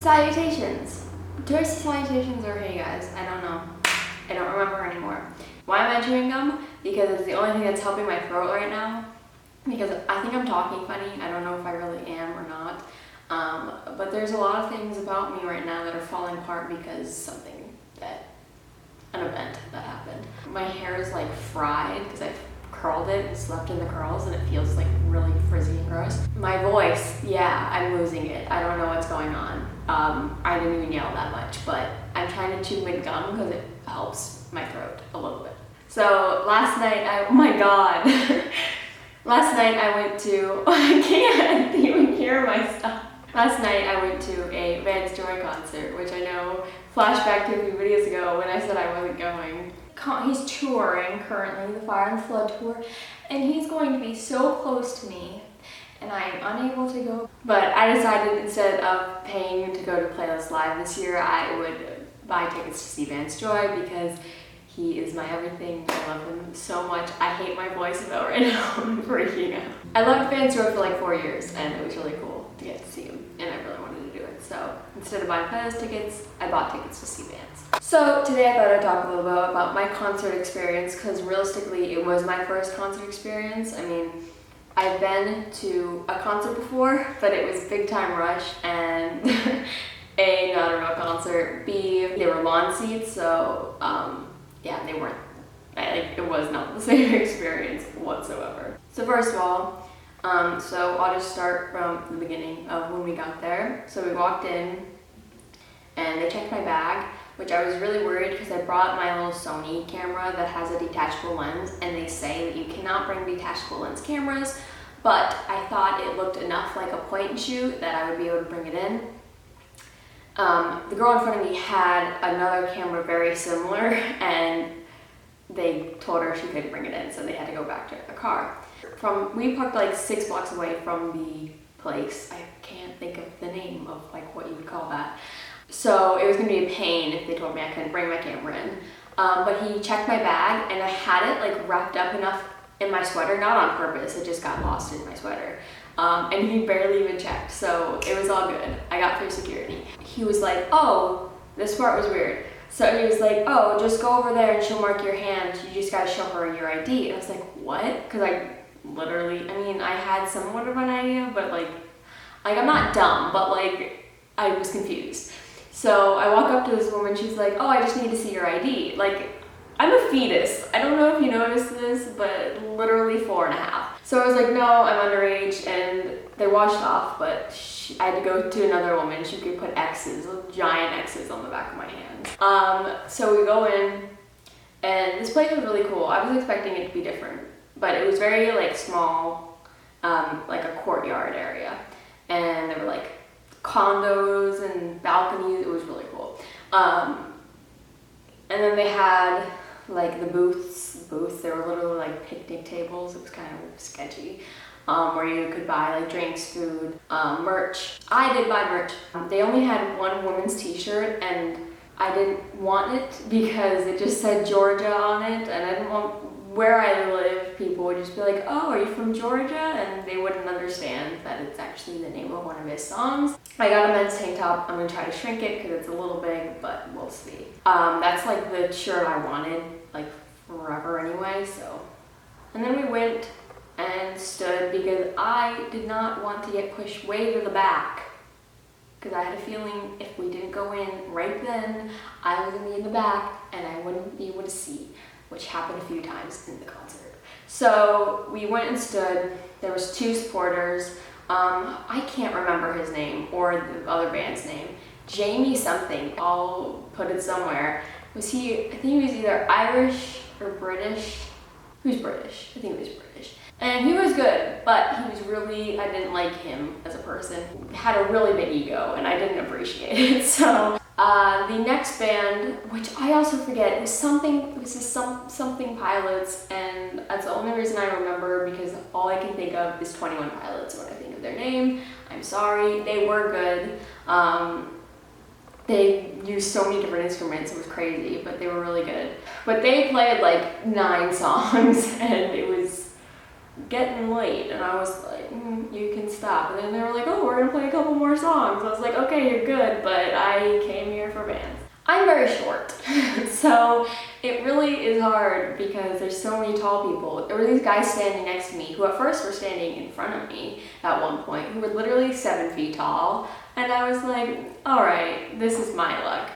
Salutations. Do I say salutations or hey guys? I don't know. I don't remember anymore. Why am I chewing gum? Because it's the only thing that's helping my throat right now. Because I think I'm talking funny. I don't know if I really am or not. But there's a lot of things about me right now that are falling apart because an event that happened. My hair is like fried because I've curled it and slept in the curls and it feels like really frizzy and gross. My voice, yeah, I'm losing it. I don't know what's going on. I didn't even yell that much, but I'm trying to chew my gum because it helps my throat a little bit. So last night, oh my god. Last night I went to, I can't even hear my stuff. Last night I went to a Vance Joy concert, which I know flashback to a few videos ago when I said I wasn't going. He's touring currently, the Fire and Flood tour, and he's going to be so close to me, and I'm unable to go. But I decided instead of paying to go to Playlist Live this year, I would buy tickets to see Vance Joy because he is my everything. I love him so much. I hate my voice though right now. I'm freaking out. I loved Vance Joy for like 4 years, and it was really cool to get to see him, and I really wanted to do it. So instead of buying Playlist tickets, I bought tickets to see Vance. So today I thought I'd talk a little bit about my concert experience because realistically it was my first concert experience. I mean, I've been to a concert before, but it was Big Time Rush and A, not a real concert, B, they were lawn seats, so yeah, they weren't, it was not the same experience whatsoever. So first of all, so I'll just start from the beginning of when we got there. So we walked in and they checked my bag, which I was really worried because I brought my little Sony camera that has a detachable lens, and they say that you cannot bring detachable lens cameras, but I thought it looked enough like a point and shoot that I would be able to bring it in. The girl in front of me had another camera very similar, and they told her she couldn't bring it in, so they had to go back to the car. We parked like 6 blocks away from the place. I can't think of the name of like what you would call that. So it was gonna be a pain if they told me I couldn't bring my camera in. But he checked my bag, and I had it like wrapped up enough in my sweater, not on purpose, it just got lost in my sweater. And he barely even checked, so it was all good. I got through security. He was like, oh, this part was weird. So he was like, oh, just go over there and she'll mark your hand. You just gotta show her your ID. And I was like, what? Because I literally, I mean, I had somewhat of an idea, but like I'm not dumb, but like I was confused. So I walk up to this woman, she's like, oh, I just need to see your ID. Like, I'm a fetus. I don't know if you noticed this, but literally 4.5. So I was like, no, I'm underage, and they washed off, but I had to go to another woman. She could put X's, giant X's on the back of my hands. So we go in, and this place was really cool. I was expecting it to be different, but it was very like small, like a courtyard area. And there were like condos and balconies. It was really cool. And then they had like the booths, there were literally like picnic tables. It was kind of sketchy, where you could buy like drinks, food, merch. I did buy merch. They only had one women's t-shirt, and I didn't want it because it just said Georgia on it, and I didn't want, where I live, people would just be like, oh, are you from Georgia? And they wouldn't understand that it's actually the name of one of his songs. I got a men's tank top. I'm gonna try to shrink it because it's a little big, but we'll see. That's like the shirt I wanted, like forever anyway, so. And then we went and stood because I did not want to get pushed way to the back, because I had a feeling if we didn't go in right then, I was gonna be in the back and I wouldn't be able to see, which happened a few times in the concert. So we went and stood. There was 2 supporters. I can't remember his name or the other band's name. Jamie something, I'll put it somewhere. Was he, I think he was either Irish or British. He was British, I think he was British. And he was good, but he was really, I didn't like him as a person. He had a really big ego, and I didn't appreciate it, so. The next band, which I also forget, it was something Pilots, and that's the only reason I remember because all I can think of is 21 Pilots when I think of their name. I'm sorry, they were good. They used so many different instruments, it was crazy, but they were really good. But they played like 9 songs, and it was getting late, and I was like, you can stop. And then they were like, oh, we're gonna play a couple more songs. I was like, okay, you're good, but I came here for Vance. I'm very short, so it really is hard because there's so many tall people. There were these guys standing next to me who at first were standing in front of me at one point, who were literally 7 feet tall, and I was like, all right, this is my luck.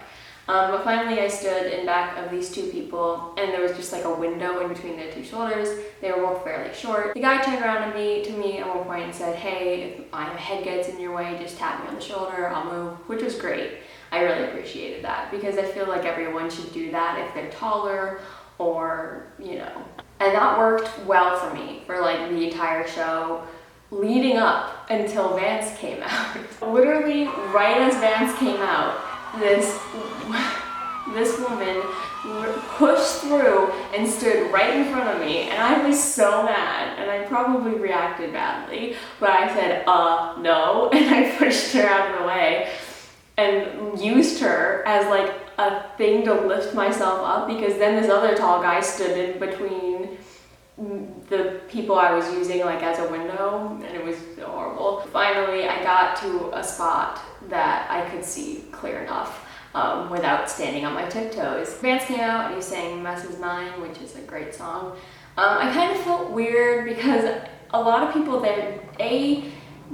But finally I stood in back of these two people, and there was just like a window in between their two shoulders. They were both fairly short. The guy turned around to me at one point and said, hey, if my head gets in your way, just tap me on the shoulder, I'll move, which was great. I really appreciated that because I feel like everyone should do that if they're taller or, you know. And that worked well for me for like the entire show leading up until Vance came out. Literally right as Vance came out, this woman pushed through and stood right in front of me, and I was so mad, and I probably reacted badly, but I said, no, and I pushed her out of the way and used her as like a thing to lift myself up, because then this other tall guy stood in between the people I was using like as a window, and it was horrible. Finally, I got to a spot that I could see clear enough without standing on my tiptoes. Vance came out and he sang Mess Is Mine, which is a great song. I kind of felt weird because a lot of people there,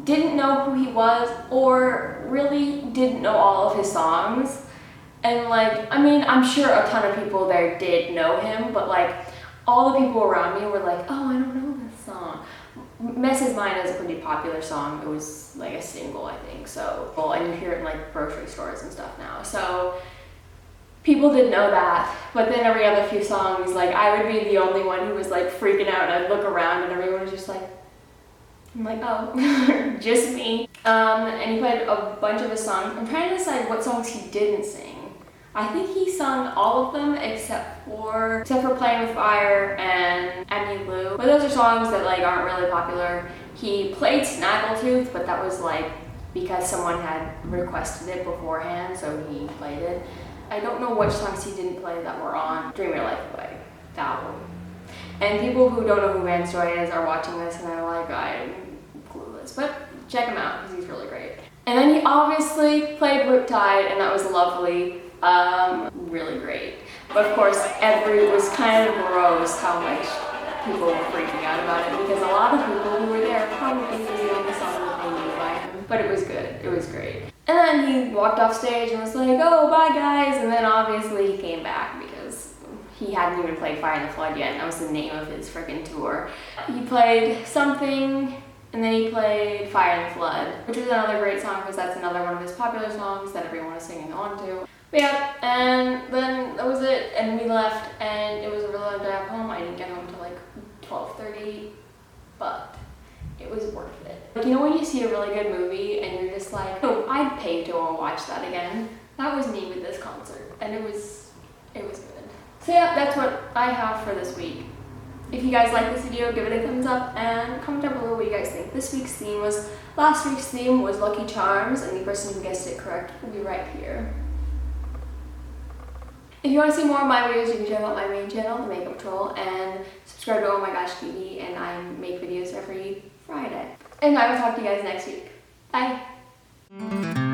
didn't know who he was or really didn't know all of his songs. And like, I mean, I'm sure a ton of people there did know him, but like all the people around me were like, oh, I don't know this song. Mess Is Mine is a pretty popular song. It was like a single, I think, so. Well, and you hear it in like grocery stores and stuff now. So people did know that, but then every other few songs, like I would be the only one who was like freaking out, and I'd look around and everyone was just like, I'm like, oh, just me. And he played a bunch of his songs. I'm trying to decide what songs he didn't sing. I think he sung all of them except for Playing with Fire and Emmylou. But those are songs that like aren't really popular. He played Snaggletooth, but that was like because someone had requested it beforehand, so he played it. I don't know which songs he didn't play that were on Dream Your Life Away, the album. And people who don't know who Vance Joy is are watching this and they're like, I'm clueless. But check him out because he's really great. And then he obviously played Riptide, and that was lovely. Really great. But of course, it was kind of gross how much people were freaking out about it, because a lot of people who were there probably was the only song that they knew by him. But it was good. It was great. And then he walked off stage and was like, oh, bye guys. And then obviously he came back because he hadn't even played Fire in the Flood yet, and that was the name of his freaking tour. He played Something, and then he played Fire in the Flood, which was another great song because that's another one of his popular songs that everyone was singing on to. But yeah, and then that was it, and we left, and it was a really long drive home. I didn't get home until like 12:30, but it was worth it. Like, you know when you see a really good movie and you're just like, oh, I'd pay to go watch that again? That was me with this concert, and it was good. So yeah, that's what I have for this week. If you guys like this video, give it a thumbs up and comment down below what you guys think. Last week's theme was Lucky Charms, and the person who guessed it correct will be right here. If you want to see more of my videos, you can check out my main channel, TheMakeupTroll, and subscribe to OMMyGoshTV, and I make videos every Friday. And I will talk to you guys next week. Bye!